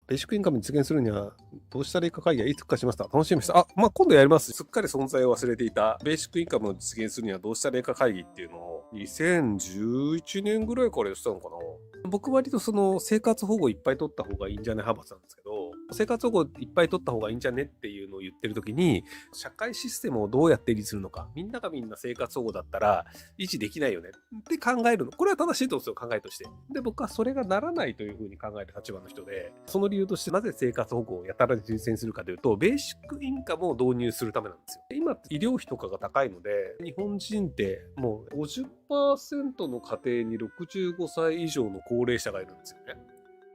ベーシックインカム実現するにはどうしたらいいか会議はいつかしました。楽しみにした。今度やります。すっかり存在を忘れていたベーシックインカムを実現するにはどうしたらいいか会議っていうのを2011年ぐらいからやってたのかな。僕割とその生活保護いっぱい取った方がいいんじゃね派閥なんですけど、生活保護いっぱい取った方がいいんじゃねっていうのを言ってる時に、社会システムをどうやって維持するのか、みんながみんな生活保護だったら維持できないよねって考えるの。これは正しいと思うんですよ、考えとして。で、僕はそれがならないというふうに考える立場の人で、その理由としてなぜ生活保護をやたら実践するかというと、ベーシックインカムを導入するためなんですよ。今、医療費とかが高いので、日本人ってもう50% の家庭に65歳以上の高齢者がいるんですよね。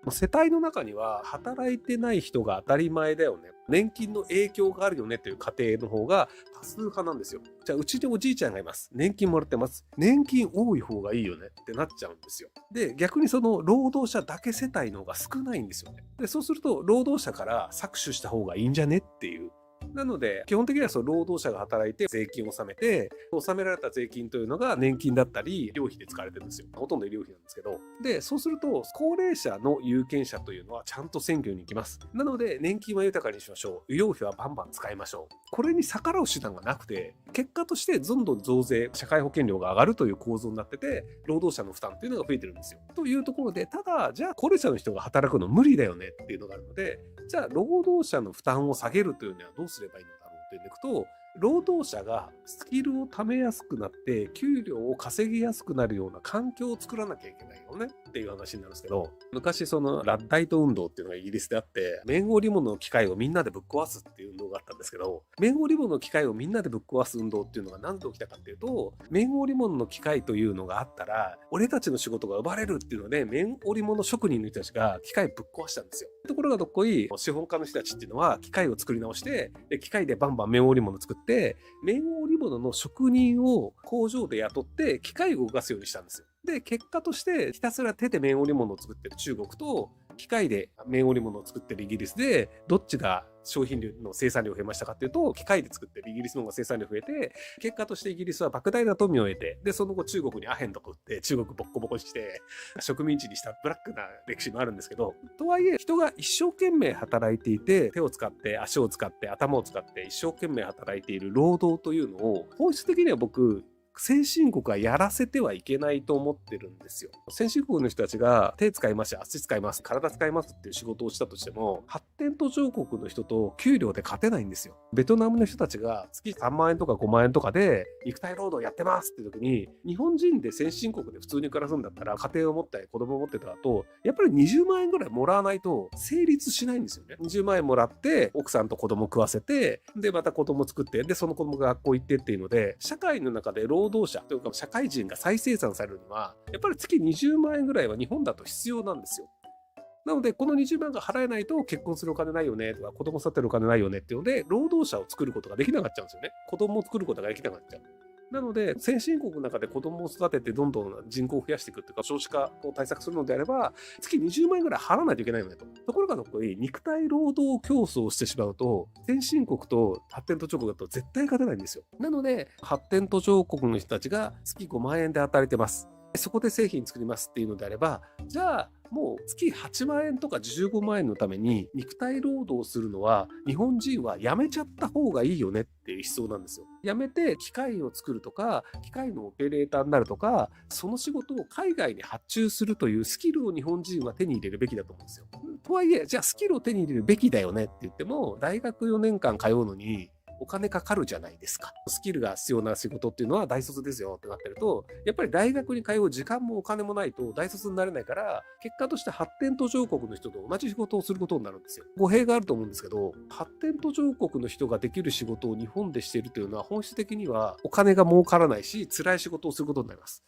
世帯の中には働いてない人が当たり前だよね。年金の影響があるよねという家庭の方が多数派なんですよ。じゃあうちにおじいちゃんがいます。年金もらってます。年金多い方がいいよねってなっちゃうんですよ。で、逆にその労働者だけ世帯の方が少ないんですよね。で、そうすると労働者から搾取した方がいいんじゃねっていう。なので、基本的にはその労働者が働いて税金を納めて、納められた税金というのが年金だったり、医療費で使われてるんですよ。ほとんど医療費なんですけど。で、そうすると、高齢者の有権者というのはちゃんと選挙に行きます。なので、年金は豊かにしましょう。医療費はバンバン使いましょう。これに逆らう手段がなくて、結果としてどんどん増税、社会保険料が上がるという構造になってて、労働者の負担というのが増えてるんですよ。というところで、ただ、じゃあ高齢者の人が働くの無理だよねっていうのがあるので、じゃあ労働者の負担を下げるというにはどうすればいいのだろうというのでいくと、労働者がスキルを貯めやすくなって給料を稼ぎやすくなるような環境を作らなきゃいけないよねっていう話になるんですけど、昔そのラッダイト運動っていうのがイギリスであって、綿織物の機械をみんなでぶっ壊すっていう運動があったんですけど、綿織物の機械をみんなでぶっ壊す運動っていうのが何で起きたかっていうと、綿織物の機械というのがあったら俺たちの仕事が奪われるっていうので、綿織物職人の人たちが機械ぶっ壊したんですよ。ところがどっこい資本家の人たちっていうのは機械を作り直して、機械でバンバン綿織物作って、綿織物の職人を工場で雇って機械を動かすようにしたんですよ。で、結果としてひたすら手で綿織物を作ってる中国と、機械で綿織物を作ってるイギリスで、どっちが商品の生産量を増えましたかっていうと、機械で作ってるイギリスの方が生産量増えて、結果としてイギリスは莫大な富を得て、で、その後中国にアヘンとか売って、中国ボッコボコにして、植民地にしたブラックな歴史もあるんですけど、とはいえ、人が一生懸命働いていて、手を使って、足を使って、頭を使って一生懸命働いている労働というのを、本質的には僕、先進国はやらせてはいけないと思ってるんですよ。先進国の人たちが手使いますし、足使います、体使いますっていう仕事をしたとしても、発展途上国の人と給料で勝てないんですよ。ベトナムの人たちが月3万円とか5万円とかで肉体労働やってますって時に、日本人で先進国で普通に暮らすんだったら、家庭を持って子供を持ってた後、やっぱり20万円ぐらいもらわないと成立しないんですよね。20万円もらって、奥さんと子供食わせて、で、また子供作って、で、その子供が学校行ってっていうので、社会の中で労働者というか社会人が再生産されるには、やっぱり月20万円ぐらいは日本だと必要なんですよ。なので、この20万が払えないと結婚するお金ないよねとか、子供育てるお金ないよねっていうので、労働者を作ることができなくなっちゃうんですよね。子供を作ることができなくなっちゃう。なので、先進国の中で子供を育ててどんどん人口を増やしていくっていうか、少子化を対策するのであれば、月20万円ぐらい払わないといけないよねと。ところがどこに肉体労働競争をしてしまうと、先進国と発展途上国だと絶対勝てないんですよ。なので、発展途上国の人たちが月5万円で働いてます。そこで製品作りますっていうのであれば、じゃあもう月8万円とか15万円のために肉体労働するのは日本人はやめちゃった方がいいよねっていう思想なんですよ。やめて機械を作るとか、機械のオペレーターになるとか、その仕事を海外に発注するというスキルを日本人は手に入れるべきだと思うんですよ。とはいえ、じゃあスキルを手に入れるべきだよねって言っても、大学4年間通うのに、お金かかるじゃないですか。スキルが必要な仕事っていうのは大卒ですよってなってると、やっぱり大学に通う時間もお金もないと大卒になれないから、結果として発展途上国の人と同じ仕事をすることになるんですよ。語弊があると思うんですけど、発展途上国の人ができる仕事を日本でしているというのは本質的にはお金が儲からないし、辛い仕事をすることになります。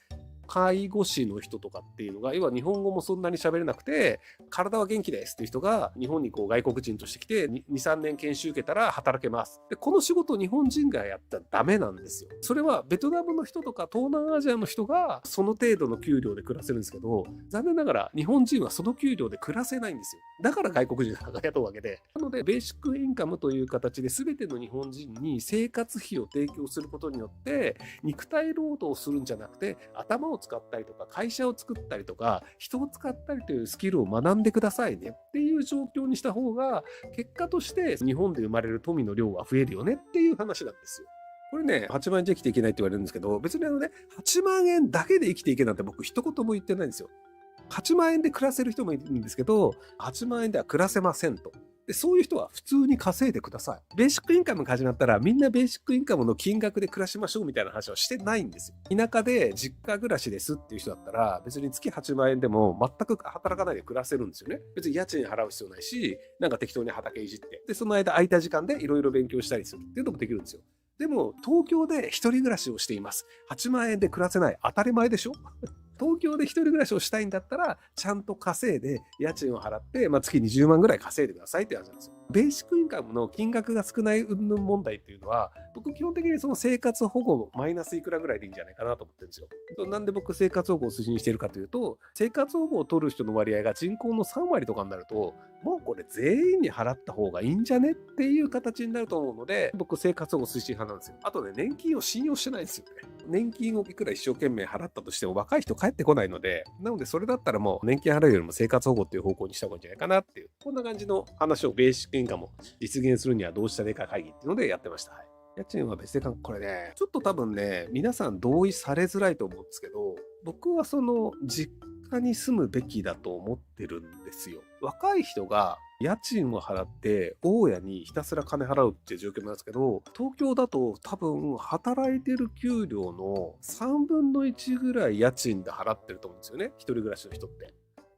介護士の人とかっていうのが、要は日本語もそんなに喋れなくて、体は元気ですっていう人が日本にこう外国人として来て2、3年研修受けたら働けます。で、この仕事を日本人がやったらダメなんですよ。それはベトナムの人とか東南アジアの人がその程度の給料で暮らせるんですけど、残念ながら日本人はその給料で暮らせないんですよ。だから外国人が雇うわけで。なので、ベーシックインカムという形で全ての日本人に生活費を提供することによって、肉体労働をするんじゃなくて、頭を使ったりとか、会社を作ったりとか、人を使ったりというスキルを学んでくださいねっていう状況にした方が、結果として日本で生まれる富の量は増えるよねっていう話なんですよ。これね、8万円じゃ生きていけないって言われるんですけど、別に8万円だけで生きていけなんて僕一言も言ってないんですよ。8万円で暮らせる人もいるんですけど、8万円では暮らせませんと。で、そういう人は普通に稼いでください。ベーシックインカムが始まったら、みんなベーシックインカムの金額で暮らしましょうみたいな話はしてないんですよ。田舎で実家暮らしですっていう人だったら、別に月8万円でも全く働かないで暮らせるんですよね。別に家賃払う必要ないし、なんか適当に畑いじって。で、その間空いた時間でいろいろ勉強したりするっていうのもできるんですよ。でも、東京で一人暮らしをしています。8万円で暮らせない。当たり前でしょ東京で一人暮らしをしたいんだったら、ちゃんと稼いで、家賃を払って、月20万ぐらい稼いでくださいって話なんですよ。ベーシックインカムの金額が少ない云々問題っていうのは、僕基本的にその生活保護マイナスいくらぐらいでいいんじゃないかなと思ってるんですよ。なんで僕生活保護を推進しているかというと、生活保護を取る人の割合が人口の3割とかになると、もうこれ全員に払った方がいいんじゃねっていう形になると思うので、僕生活保護推進派なんですよ。あとね、年金を信用してないんですよね。年金をいくら一生懸命払ったとしても若い人帰ってこないので、なのでそれだったらもう年金払うよりも生活保護っていう方向にした方がいいんじゃないかなっていう、こんな感じの話をベーシックインカムを実現するにはどうしたらいいか会議っていうのでやってました。はい、家賃は別でこれね、ちょっと多分ね、皆さん同意されづらいと思うんですけど、僕はその実家に住むべきだと思ってるんですよ。若い人が家賃を払って大家にひたすら金払うっていう状況なんですけど、東京だと多分働いてる給料の3分の1ぐらい家賃で払ってると思うんですよね。一人暮らしの人って。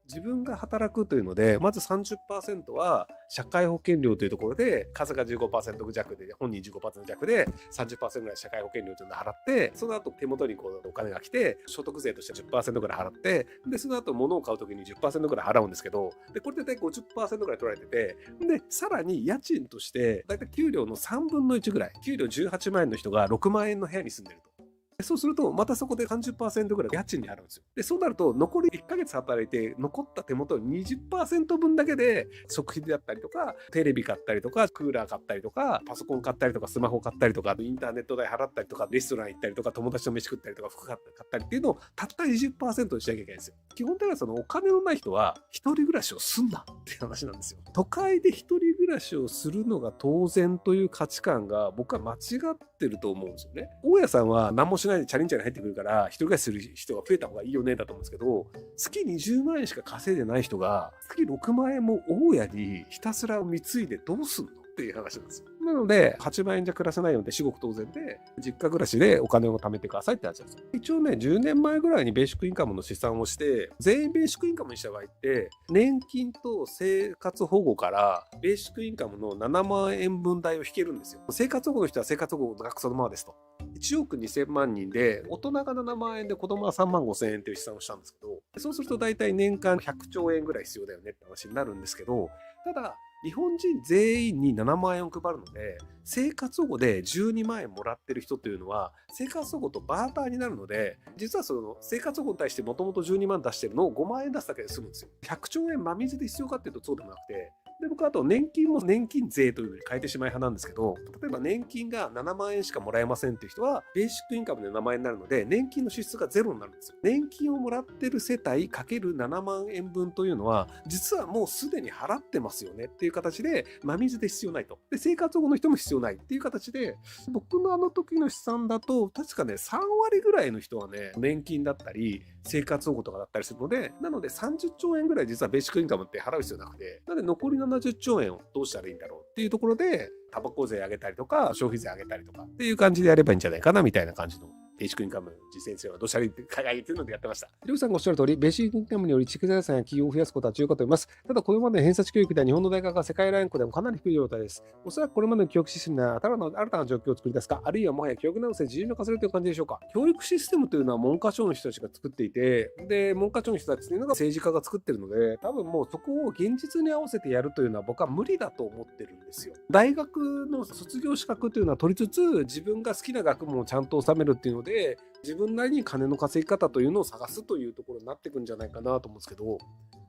自分が働くというので、まず 30% は社会保険料というところで、数が 15% 弱で、本人 15% 弱で 30% ぐらい社会保険料というのを払って、その後手元にお金が来て、所得税として 10% ぐらい払って、で、その後物を買うときに 10% ぐらい払うんですけど、で、これで大体 50% ぐらい取られてて、で、さらに家賃として、大体給料の3分の1ぐらい、給料18万円の人が6万円の部屋に住んでると。そうすると、またそこで 30% ぐらい家賃に払うんですよ。で、そうなると、残り1ヶ月働いて、残った手元に 20% 分だけで、食費だったりとか、テレビ買ったりとか、クーラー買ったりとか、パソコン買ったりとか、スマホ買ったりとか、インターネット代払ったりとか、レストラン行ったりとか、友達と飯食ったりとか、服買ったりっていうのを、たった 20% にしなきゃいけないんですよ。基本的にはそのお金のない人は、一人暮らしをすんなっていう話なんですよ。都会で一人暮らしをするのが当然という価値観が、僕は間違ってると思うんですよね。大家さんは何もしないでチャリンチャリン入ってくるから、一人暮らしする人が増えた方がいいよねだと思うんですけど、月20万円しか稼いでない人が、月6万円も大家にひたすら貢いでどうすんのっていう話なんですよ。なので、8万円じゃ暮らせないので、至極当然で、実家暮らしでお金を貯めてくださいって話なんですよ。一応ね、10年前ぐらいにベーシックインカムの試算をして、全員ベーシックインカムにした場合って、年金と生活保護から、ベーシックインカムの7万円分代を引けるんですよ。生活保護の人は生活保護の額そのままですと。1億2000万人で、大人が7万円で子供は3万5千円という試算をしたんですけど、そうすると大体年間100兆円ぐらい必要だよねって話になるんですけど、ただ、日本人全員に7万円を配るので、生活保護で12万円もらってる人というのは、生活保護とバーターになるので、実はその生活保護に対してもともと12万出してるのを5万円出すだけで済むんですよ。100兆円真水で必要かっていうとそうでもなくて、で、僕はあと年金も年金税というのに変えてしまい派なんですけど、例えば年金が7万円しかもらえませんっていう人は、ベーシックインカムで7万円になるので、年金の支出がゼロになるんですよ。年金をもらってる世帯かける7万円分というのは、実はもうすでに払ってますよねっていう形で、真水で必要ないと。で、生活保護の人も必要ないっていう形で、僕のあの時の試算だと、確かね、3割ぐらいの人はね、年金だったり、生活保護とかだったりするので、なので30兆円ぐらい実はベーシックインカムって払う必要なくて、なので残り70兆円をどうしたらいいんだろうっていうところで、タバコ税上げたりとか、消費税上げたりとかっていう感じでやればいいんじゃないかなみたいな感じの。ベーシックインカム実践性はどうしたらいいって考えてるのでやってました。りょうさんがおっしゃる通り、ベーシックインカムにより地区財産や企業を増やすことは重要かと思います。ただ、これまでの偏差値教育では日本の大学が世界ランクでもかなり低い状態です。おそらくこれまでの教育システムでは新たな状況を作り出すか、あるいはもはや教育直せ自由化するという感じでしょうか。教育システムというのは文科省の人たちが作っていて、で、文科省の人たちというのが政治家が作ってるので、多分もうそこを現実に合わせてやるというのは僕は無理だと思ってるんですよ。大学の卒業資格というのは取りつつ、自分が好きな学問をちゃんと収めるっていうので、自分なりに金の稼ぎ方というのを探すというところになっていくんじゃないかなと思うんですけど、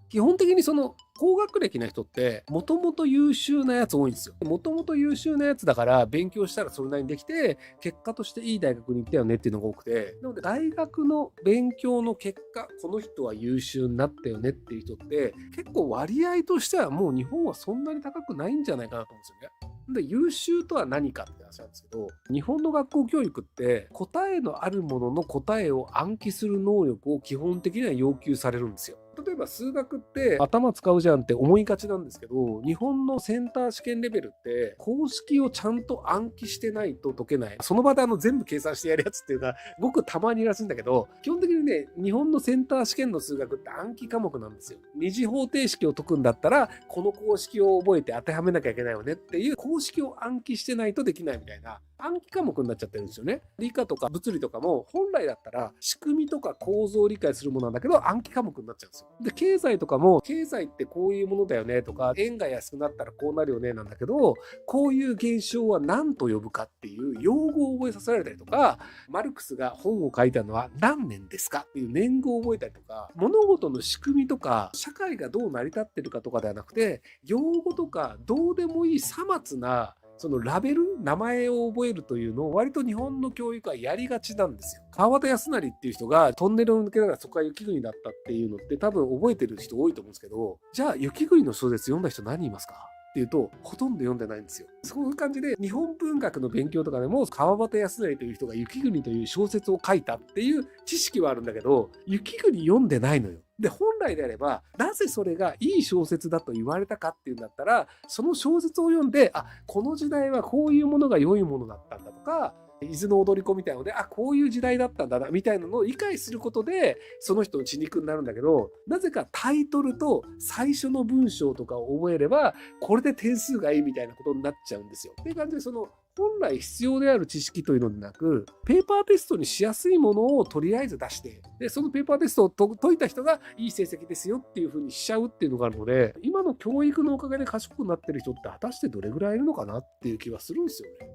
基本的にその高学歴な人ってもともと優秀なやつ多いんですよ。もともと優秀なやつだから勉強したらそれなりにできて結果としていい大学に行ったよねっていうのが多くて、なので大学の勉強の結果この人は優秀になったよねっていう人って結構割合としてはもう日本はそんなに高くないんじゃないかなと思うんですよね。で優秀とは何かって話なんですけど、日本の学校教育って答えのあるものの答えを暗記する能力を基本的には要求されるんですよ。例えば数学って頭使うじゃんって思いがちなんですけど、日本のセンター試験レベルって公式をちゃんと暗記してないと解けない。その場で全部計算してやるやつっていうのはごくたまにいらしいんだけど、基本的にね、日本のセンター試験の数学って暗記科目なんですよ。二次方程式を解くんだったらこの公式を覚えて当てはめなきゃいけないよねっていう公式を暗記してないとできないみたいな暗記科目になっちゃってるんですよね。理科とか物理とかも本来だったら仕組みとか構造を理解するものなんだけど暗記科目になっちゃうんですよ。で経済とかも経済ってこういうものだよねとか円が安くなったらこうなるよねなんだけど、こういう現象は何と呼ぶかっていう用語を覚えさせられたりとか、マルクスが本を書いたのは何年ですかっていう年号を覚えたりとか、物事の仕組みとか社会がどう成り立ってるかとかではなくて、用語とかどうでもいいさまつなそのラベル、名前を覚えるというのを割と日本の教育はやりがちなんですよ。川端康成っていう人がトンネルを抜けながらそこが雪国だったっていうのって多分覚えてる人多いと思うんですけど、じゃあ雪国の小説読んだ人何人いますかっていうとほとんど読んでないんですよ。そういう感じで日本文学の勉強とかでも川端康成という人が雪国という小説を書いたっていう知識はあるんだけど、雪国読んでないのよ。で本来であればなぜそれがいい小説だと言われたかっていうんだったら、その小説を読んでこの時代はこういうものが良いものだったんだとか、伊豆の踊り子みたいなのでこういう時代だったんだなみたいなのを理解することでその人の血肉になるんだけど、なぜかタイトルと最初の文章とかを覚えればこれで点数がいいみたいなことになっちゃうんですよ。っていう感じでその本来必要である知識というのでなく、ペーパーテストにしやすいものをとりあえず出して、でそのペーパーテストを解いた人がいい成績ですよっていう風にしちゃうっていうのがあるので、今の教育のおかげで賢くなってる人って果たしてどれぐらいいるのかなっていう気はするんですよね。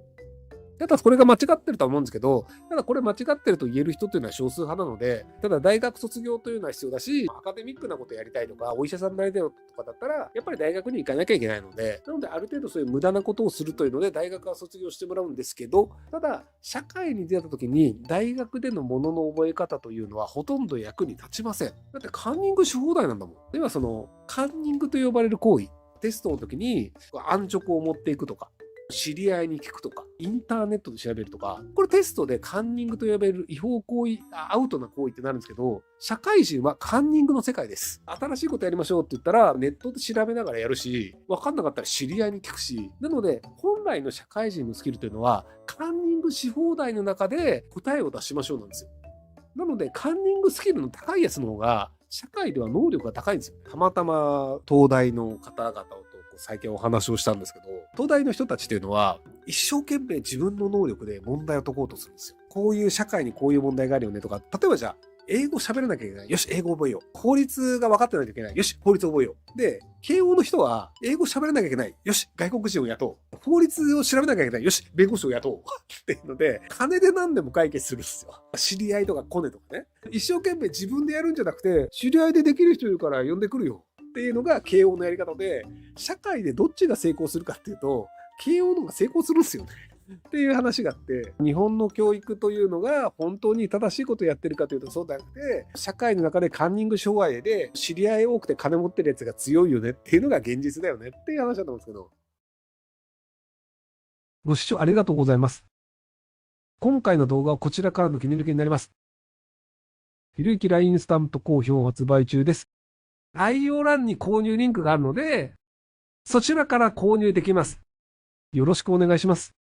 ただこれが間違ってるとは思うんですけど、ただこれ間違ってると言える人というのは少数派なので、ただ大学卒業というのは必要だし、アカデミックなことやりたいとか、お医者さんになりたいとかだったら、やっぱり大学に行かなきゃいけないので、なのである程度そういう無駄なことをするというので、大学は卒業してもらうんですけど、ただ社会に出た時に大学でのものの覚え方というのはほとんど役に立ちません。だってカンニングし放題なんだもん。ではそのカンニングと呼ばれる行為、テストの時に安直を持っていくとか、知り合いに聞くとか、インターネットで調べるとか、これテストでカンニングと呼ばれる違法行為、アウトな行為ってなるんですけど、社会人はカンニングの世界です。新しいことやりましょうって言ったら、ネットで調べながらやるし、分かんなかったら知り合いに聞くし、なので、本来の社会人のスキルというのは、カンニングし放題の中で答えを出しましょうなんですよ。なので、カンニングスキルの高いやつの方が、社会では能力が高いんですよ。たまたま東大の方々と最近お話をしたんですけど、東大の人たちっていうのは一生懸命自分の能力で問題を解こうとするんですよ。こういう社会にこういう問題があるよねとか、例えばじゃあ英語喋らなきゃいけない。よし、英語覚えよう。法律が分かってないといけない。よし、法律覚えよう。で、慶応の人は英語喋らなきゃいけない。よし、外国人を雇う。法律を調べなきゃいけない。よし、弁護士を雇う。っていうので、金で何でも解決するんですよ。知り合いとかコネとかね。一生懸命自分でやるんじゃなくて、知り合いでできる人いるから呼んでくるよ。っていうのが慶応のやり方で、社会でどっちが成功するかっていうと、慶応の方が成功するんですよね。っていう話があって、日本の教育というのが本当に正しいことをやってるかというとそうではなくて、社会の中でカンニング障害で知り合い多くて金持ってるやつが強いよねっていうのが現実だよねっていう話だと思うんですけど。ご視聴ありがとうございます。今回の動画はこちらからの切り抜きになります。ひろゆき LINE スタンプ好評発売中です。概要欄に購入リンクがあるので、そちらから購入できます。よろしくお願いします。